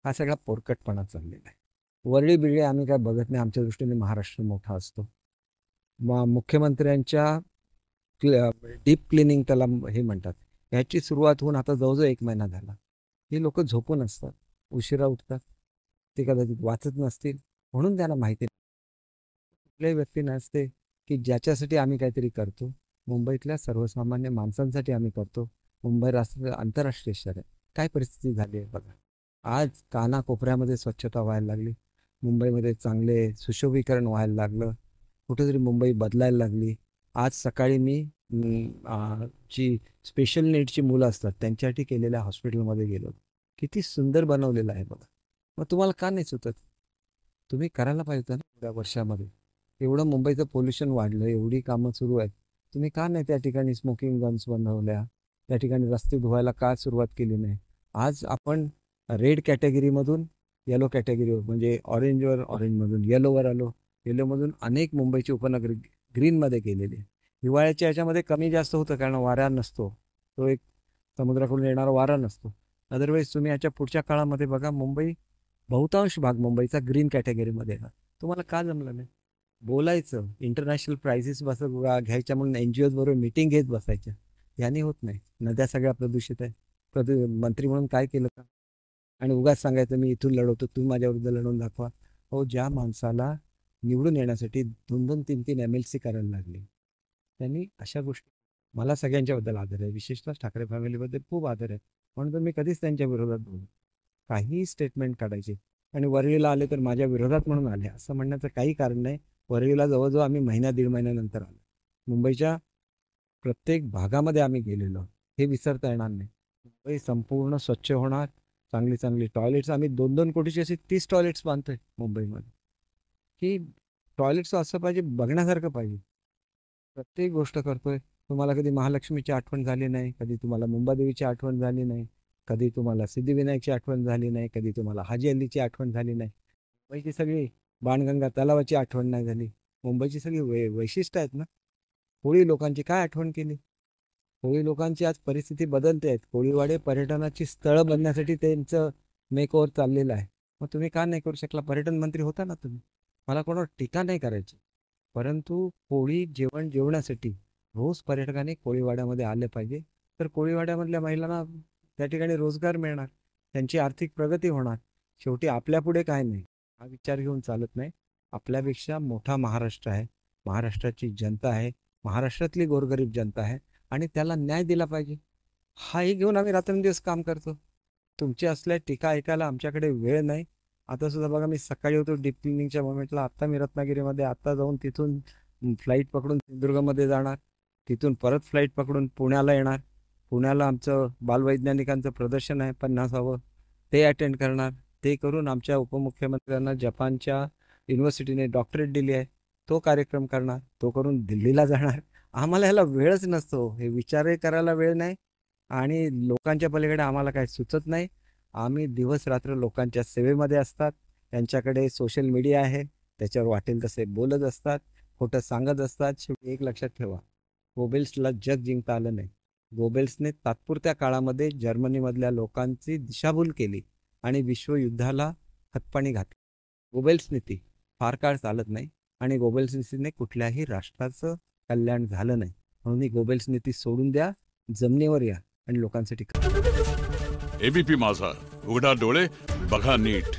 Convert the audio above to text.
हा सगळा पोरकटपणा चाललेला आहे. वरळी बिरळी आम्ही काय बघत नाही. आमच्या दृष्टीने महाराष्ट्र मोठा असतो. मुख्यमंत्र्यांच्या डीप क्लिनिंग त्याला हे म्हणतात. ह्याची सुरुवात होऊन आता जवळजवळ 1 महिना झाला. ही लोक झोपून असतात, उशिरा उठतात, ते कदाचित वाचत नसतील म्हणून त्यांना माहिती नाही. कुठल्याही व्यक्ती नसते की ज्याच्यासाठी आम्ही काहीतरी करतो. मुंबईतल्या सर्वसामान्य माणसांसाठी आम्ही करतो. मुंबई आंतरराष्ट्रीय शहर आहे. काय परिस्थिती झाली आहे बघा. आज कानाकोपऱ्यामध्ये स्वच्छता व्हायला लागली. मुंबईमध्ये चांगले सुशोभीकरण व्हायला लागलं. कुठेतरी मुंबई बदलायला लागली. आज सकाळी मी जी स्पेशल नीडची मुलं असतात त्यांच्यासाठी केलेल्या हॉस्पिटलमध्ये गेलो. किती सुंदर बनवलेलं आहे बघा. मग तुम्हाला का नाही सुचत? तुम्ही करायला पाहिजे ना एवढ्या वर्षामध्ये. एवढं मुंबईचं पोल्युशन वाढलं, एवढी कामं सुरू आहेत. तुम्ही का नाही त्या ठिकाणी स्मोकिंग गन्स बनवल्या? त्या ठिकाणी रस्ते धुवायला का सुरुवात केली नाही? आज आपण रेड कॅटेगरीमधून येलो कॅटेगरीवर म्हणजे ऑरेंजमधून येलोवर आलो. येलोमधून अनेक मुंबईची उपनगरी ग्रीनमध्ये गेलेली आहे. हिवाळ्याच्या ह्याच्यामध्ये कमी जास्त होतं कारण वारा नसतो. तो एक समुद्राकडून येणारा वारा नसतो. अदरवाईज तुम्ही याच्या पुढच्या काळामध्ये बघा मुंबई बहुतांश भाग मुंबईचा ग्रीन कॅटेगरीमध्ये येणार. तुम्हाला का जमलं नाही? बोलायचं इंटरनॅशनल प्राइजेस घ्यायच्या म्हणून NGOज बरोबर मीटिंग घेत बसायच्या. याने होत नाही. नद्या सगळ्या प्रदूषित आहे. मंत्री म्हणून काय केलं का? आणि उगाच सांगायचं मी इथून लढवतो, तुम्ही माझ्या विरुद्ध लढवून दाखवा. हो, ज्या माणसाला निवडून येण्यासाठी 2-2, 3-3 MLC करायला लागले त्यांनी अशा गोष्टी. मला सगळ्यांच्याबद्दल आदर आहे, विशेषतः ठाकरे फॅमिलीबद्दल खूप आदर आहे. म्हणून तर मी कधीच त्यांच्या विरोधात बोलू. काहीही स्टेटमेंट काढायचे आणि वरळीला आले तर माझ्या विरोधात म्हणून आले असं म्हणण्याचं काही कारण नाही. वरळीला जवळजवळ आम्ही महिना दीड महिन्यानंतर आलो. मुंबईच्या प्रत्येक भागामध्ये आम्ही गेलेलो. हे विसरता येणार नाही. मुंबई संपूर्ण स्वच्छ होणार. चांगली चांगली टॉयलेट्स आम्ही 2-2 कोटीची अशी 30 टॉयलेट्स बांधतोय मुंबईमध्ये. की टॉयलेट्स असं पाहिजे, बघण्यासारखं पाहिजे. प्रत्येक गोष्ट करतोय. तुम्हाला कधी महालक्ष्मीची आठवण झाली नाही, कधी तुम्हाला मुंबादेवीची आठवण झाली नाही, कधी तुम्हाला सिद्धिविनायकची आठवण झाली नाही, कधी तुम्हाला हाजी अलीची आठवण झाली नाही. मुंबईची सगळी बाणगंगा तलावाची आठवण नाही झाली. मुंबईची सगळी वैशिष्ट्य आहेत ना. कोळी लोकांची काय आठवण केली? कोळी लोकांची आज परिस्थिती बदलते आहेत. कोळीवाडे पर्यटनाची स्थळं बनण्यासाठी त्यांचं मेकओव्हर चाललेलं आहे. मग तुम्ही का नाही करू शकला? पर्यटन मंत्री होता ना तुम्ही. मला कोणावर टीका नाही करायची. परंतु कोळी जेवण जेवण्यासाठी रोज पर्यटकाने कोळीवाड्यामध्ये आले पाहिजे. तर कोळीवाड्यामधल्या महिलांना त्या ठिकाणी रोजगार मिळणार, त्यांची आर्थिक प्रगती होणार. शेवटी आपल्यापुढे काय नाही हा विचार घेऊन चालत नाही. आपल्यापेक्षा मोठा महाराष्ट्र आहे, महाराष्ट्राची जनता आहे, महाराष्ट्रातली गोरगरीब जनता आहे आणि त्याला न्याय दिला पाहिजे. हाही घेऊन आम्ही रात्रंदिवस काम करतो. तुमची असल्या टीका ऐकायला आमच्याकडे वेळ नाही. आता सुद्धा बघा मी सकाळी होतो डीप क्लिनिंगच्या मोमेंटला. आत्ता मी रत्नागिरीमध्ये आत्ता जाऊन तिथून फ्लाईट पकडून सिंधुदुर्गमध्ये जाणार. तिथून परत फ्लाईट पकडून पुण्याला येणार. पुण्याला आमचं बालवैज्ञानिकांचं प्रदर्शन आहे 50वं. ते अटेंड करणार. ते करून आमच्या उपमुख्यमंत्र्यांना जपानच्या युनिव्हर्सिटीने डॉक्टरेट दिली आहे, तो कार्यक्रम करणार. तो करून दिल्लीला जाणार. आम्हाला ह्याला वेळच नसतो. हे विचारही करायला वेळ नाही आणि लोकांच्या पलीकडे आम्हाला काही सुचत नाही. आम्ही दिवस रात्र लोकांच्या सेवेमध्ये असतात. त्यांच्याकडे सोशल मीडिया आहे, त्याच्यावर वाटेल तसे बोलत असतात, खोटं सांगत असतात. शेवटी एक लक्षात ठेवा, गोबेल्सला जग जिंकता आलं नाही. गोबेल्सने तात्पुरत्या काळामध्ये जर्मनीमधल्या लोकांची दिशाभूल केली आणि विश्वयुद्धाला खतपाणी घातली. गोबेल्स नीती फार काळ चालत नाही आणि गोबेल्स नीतीने कुठल्याही राष्ट्राचं कल्याण झालं नाही. म्हणून ही गोबेल्स नीती सोडून द्या, जमिनीवर या आणि लोकांसाठी एबीपी माझा, उघडा डोळे बघा नीट.